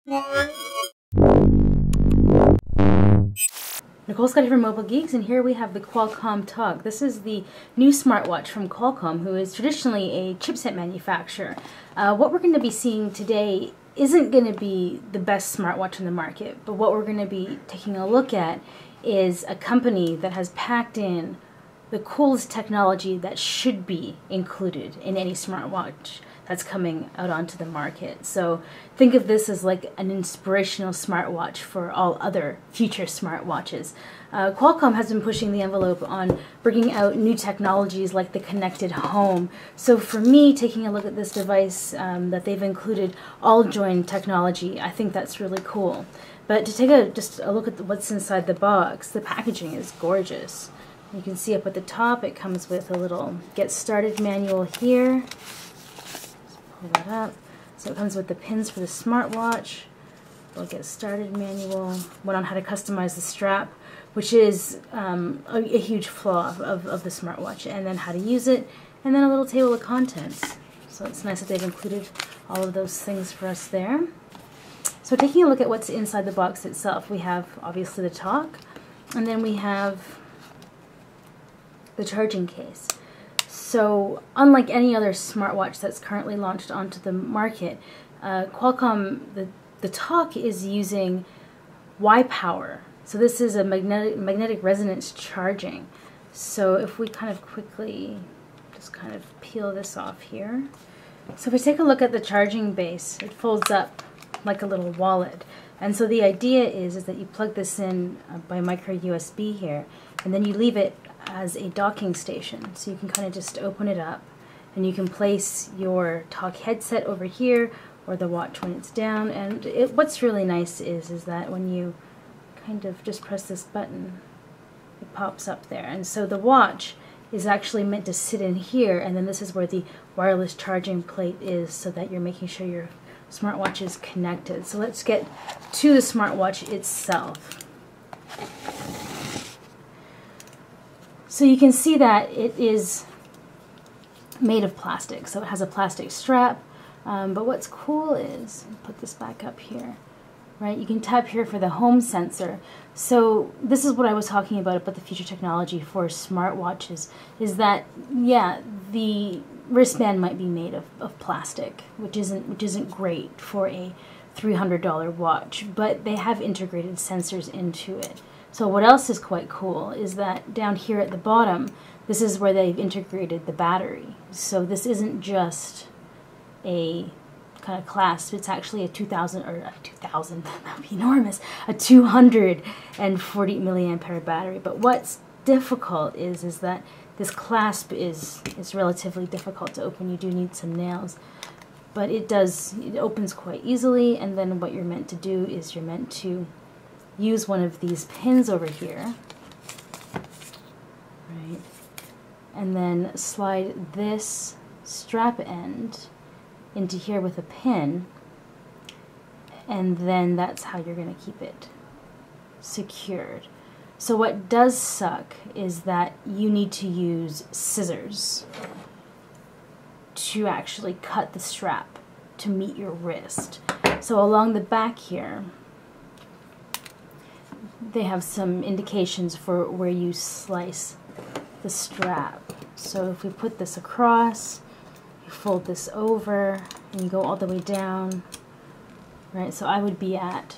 Nicole Scotty from Mobile Geeks, and here we have the Qualcomm Toq. This is the new smartwatch from Qualcomm, who is traditionally a chipset manufacturer. What we're going to be seeing today isn't going to be the best smartwatch in the market, but what we're going to be taking a look at is a company that has packed in the coolest technology that should be included in any smartwatch that's coming out onto the market. So think of this as like an inspirational smartwatch for all other future smartwatches. Qualcomm has been pushing the envelope on bringing out new technologies like the connected home. So for me, taking a look at this device that they've included all join technology, I think that's really cool. But to take just a look at what's inside the box, the packaging is gorgeous. You can see up at the top it comes with a little get started manual here. Pull that up. So it comes with the pins for the smartwatch, a get started manual, one on how to customize the strap, which is a huge flaw of the smartwatch, and then how to use it, and then a little table of contents. So it's nice that they've included all of those things for us there. So taking a look at what's inside the box itself, we have obviously the Toq, and then we have the charging case. So unlike any other smartwatch that's currently launched onto the market, Qualcomm, the Toq is using Y-power. So this is a magnetic resonance charging. So if we kind of quickly just kind of peel this off here. So if we take a look at the charging base, it folds up like a little wallet. And so the idea is that you plug this in by micro USB here, and then you leave it as a docking station. So you can kind of just open it up, and you can place your Toq headset over here, or the watch when it's down. And what's really nice is that when you kind of just press this button, it pops up there. And so the watch is actually meant to sit in here, and then this is where the wireless charging plate is, so that you're making sure your smartwatch is connected. So let's get to the smartwatch itself. So you can see that it is made of plastic, so it has a plastic strap, but what's cool is, put this back up here, right? You can tap here for the home sensor. So this is what I was talking about the future technology for smartwatches, is that, yeah, the wristband might be made of plastic, which isn't great for a $300 watch, but they have integrated sensors into it. So what else is quite cool is that down here at the bottom, this is where they've integrated the battery. So this isn't just a kind of clasp, it's actually a 2,000, that would be enormous, a 240 milliampere battery. But what's difficult is that this clasp is relatively difficult to open. You do need some nails, but it opens quite easily. And then what you're meant to do is you're meant to use one of these pins over here, right, and then slide this strap end into here with a pin, and then that's how you're going to keep it secured. So what does suck is that you need to use scissors to actually cut the strap to meet your wrist. So along the back here, they have some indications for where you slice the strap. So if we put this across, you fold this over, and you go all the way down, right? So I would be at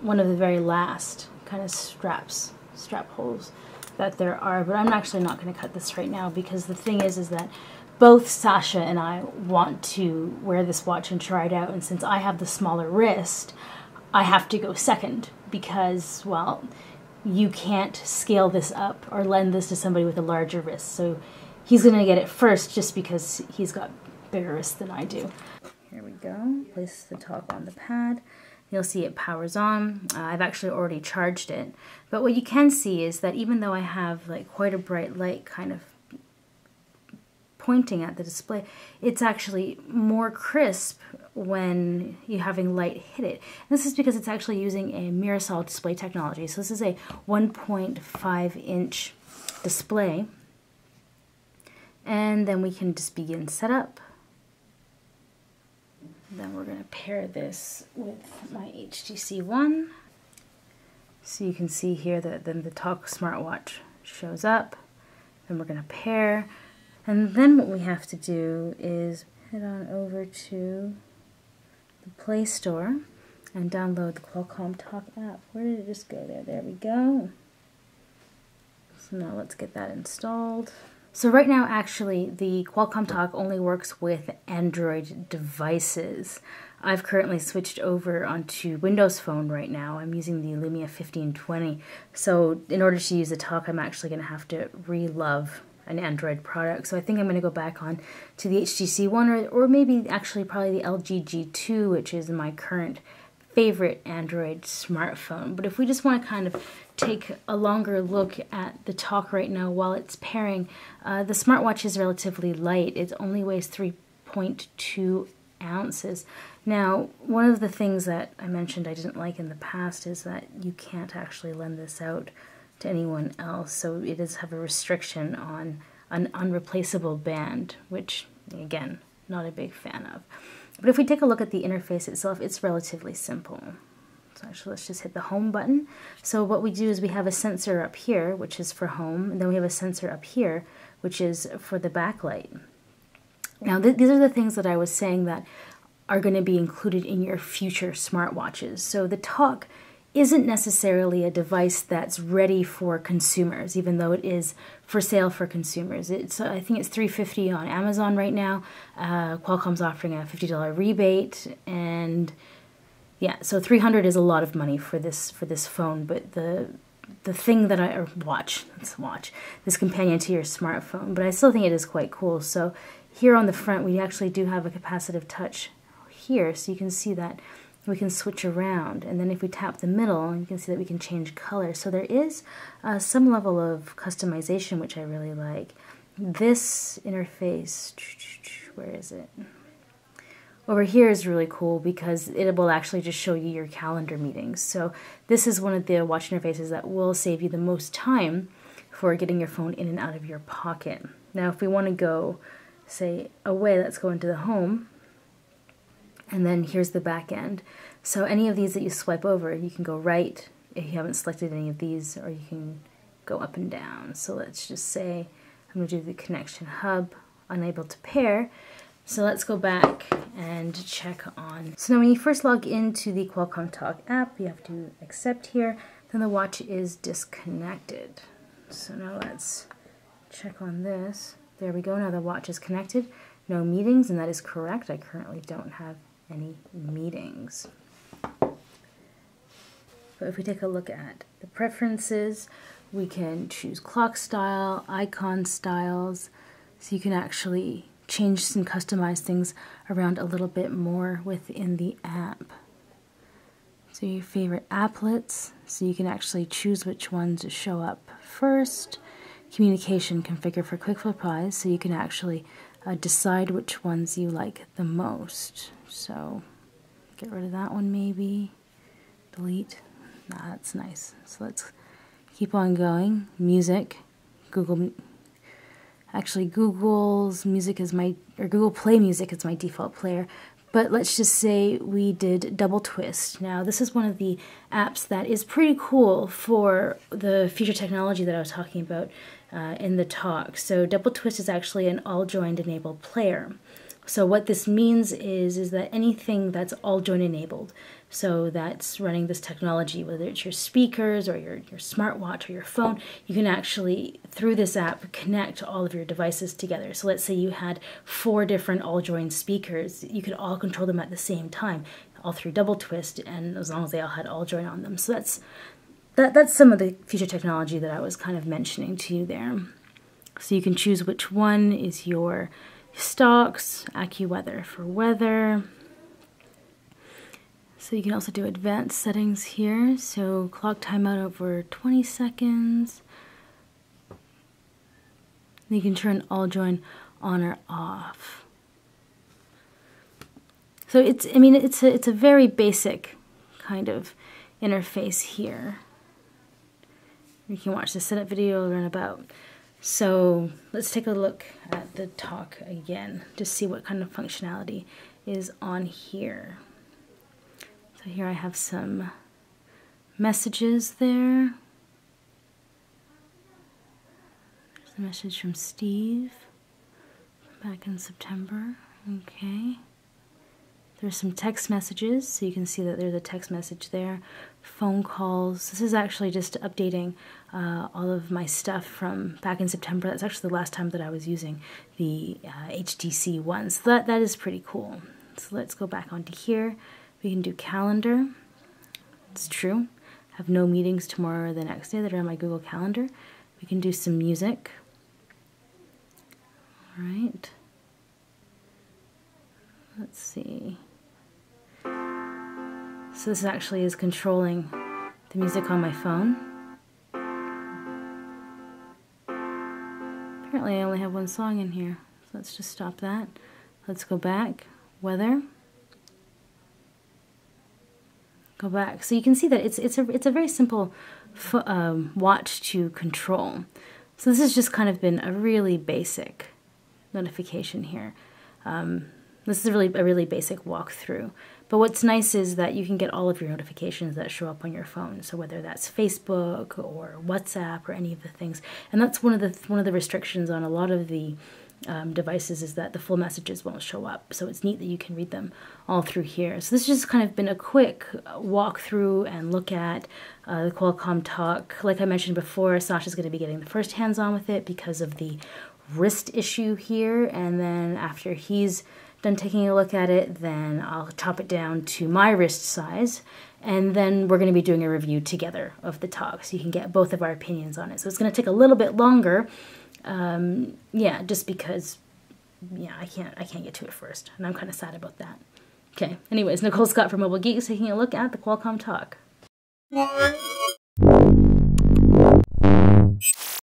one of the very last kind of strap holes that there are, but I'm actually not going to cut this right now, because the thing is that both Sasha and I want to wear this watch and try it out, and since I have the smaller wrist, I have to go second, because, well, you can't scale this up or lend this to somebody with a larger wrist. So he's going to get it first just because he's got bigger wrists than I do. Here we go. Place the Toq on the pad. You'll see it powers on. I've actually already charged it. But what you can see is that even though I have like quite a bright light kind of pointing at the display, it's actually more crisp when you're having light hit it. And this is because it's actually using a mirror solid display technology. So this is a 1.5-inch display. And then we can just begin setup. Then we're going to pair this with my HTC One. So you can see here that then the Toq smartwatch shows up. Then we're going to pair. And then what we have to do is head on over to the Play Store and download the Qualcomm Toq app. Where did it just go there? There we go. So now let's get that installed. So right now, actually, the Qualcomm Toq only works with Android devices. I've currently switched over onto Windows Phone right now. I'm using the Lumia 1520. So in order to use the Toq, I'm actually going to have to re-love an Android product. So I think I'm going to go back on to the HTC One, or maybe actually probably the LG G2, which is my current favorite Android smartphone. But if we just want to kind of take a longer look at the Toq right now while it's pairing, the smartwatch is relatively light. It only weighs 3.2 ounces. Now, one of the things that I mentioned I didn't like in the past is that you can't actually lend this out to anyone else, so it does have a restriction on an unreplaceable band, which, again, not a big fan of. But if we take a look at the interface itself, it's relatively simple. So actually, let's just hit the home button. So what we do is we have a sensor up here, which is for home, and then we have a sensor up here, which is for the backlight. Now, these are the things that I was saying that are going to be included in your future smartwatches. So the Toq isn't necessarily a device that's ready for consumers, even though it is for sale for consumers. I think it's $350 on Amazon right now. Qualcomm's offering a $50 rebate, and yeah, so $300 is a lot of money for this phone. But the thing that this companion to your smartphone. But I still think it is quite cool. So here on the front, we actually do have a capacitive touch here, so you can see that we can switch around, and then if we tap the middle, you can see that we can change color. So there is some level of customization, which I really like. This interface, where is it? Over here is really cool because it will actually just show you your calendar meetings. So this is one of the watch interfaces that will save you the most time for getting your phone in and out of your pocket. Now, if we want to go, say, away, let's go into the home. And then here's the back end. So any of these that you swipe over, you can go right if you haven't selected any of these, or you can go up and down. So let's just say I'm going to do the connection hub, unable to pair. So let's go back and check on. So now when you first log into the Qualcomm Toq app, you have to accept here. Then the watch is disconnected. So now let's check on this. There we go. Now the watch is connected. No meetings, and that is correct. I currently don't have any meetings. But if we take a look at the preferences, we can choose clock style, icon styles, so you can actually change and customize things around a little bit more within the app. So your favorite applets, so you can actually choose which ones to show up first. Communication, configure for quick replies, so you can actually decide which ones you like the most. So get rid of that one maybe, delete. Nah, that's nice. So let's keep on going. Music, Google's music is Google Play Music is my default player. But let's just say we did double twist. Now this is one of the apps that is pretty cool for the future technology that I was talking about in the Toq. So double twist is actually an all joined enabled player. So what this means is that anything that's all join enabled, so that's running this technology, whether it's your speakers or your smartwatch or your phone, you can actually, through this app, connect all of your devices together. So let's say you had 4 different all joined speakers, you could all control them at the same time, all through double twist, and as long as they all had all join on them. So that's some of the future technology that I was kind of mentioning to you there. So you can choose which one is your stocks, AccuWeather for weather. So you can also do advanced settings here. So clock timeout over 20 seconds. You can turn all join on or off. So it's a very basic kind of interface here. You can watch the setup video, learn about. So let's take a look at the Toq again to see what kind of functionality is on here. So here I have some messages there. There's a message from Steve back in September. Okay. There's some text messages, so you can see that there's a text message there. Phone calls. This is actually just updating all of my stuff from back in September. That's actually the last time that I was using the HTC one. So that is pretty cool. So let's go back onto here. We can do calendar. It's true. I have no meetings tomorrow or the next day that are on my Google Calendar. We can do some music. All right. Let's see. So this actually is controlling the music on my phone. Apparently I only have one song in here, so let's just stop that. Let's go back. Weather. Go back. So you can see that it's a very simple watch to control. So this has just kind of been a really basic notification here. This is a really basic walkthrough. But what's nice is that you can get all of your notifications that show up on your phone. So whether that's Facebook or WhatsApp or any of the things, and that's one of the restrictions on a lot of the devices is that the full messages won't show up. So it's neat that you can read them all through here. So this has just kind of been a quick walkthrough and look at the Qualcomm Toq. Like I mentioned before, Sasha's going to be getting the first hands-on with it because of the wrist issue here, and then after he's done taking a look at it, then I'll chop it down to my wrist size, and then we're going to be doing a review together of the Toq, so you can get both of our opinions on it. So it's going to take a little bit longer, yeah, just because, yeah, I can't get to it first, and I'm kind of sad about that. Okay, anyways, Nicole Scott from Mobile Geeks taking a look at the Qualcomm Toq.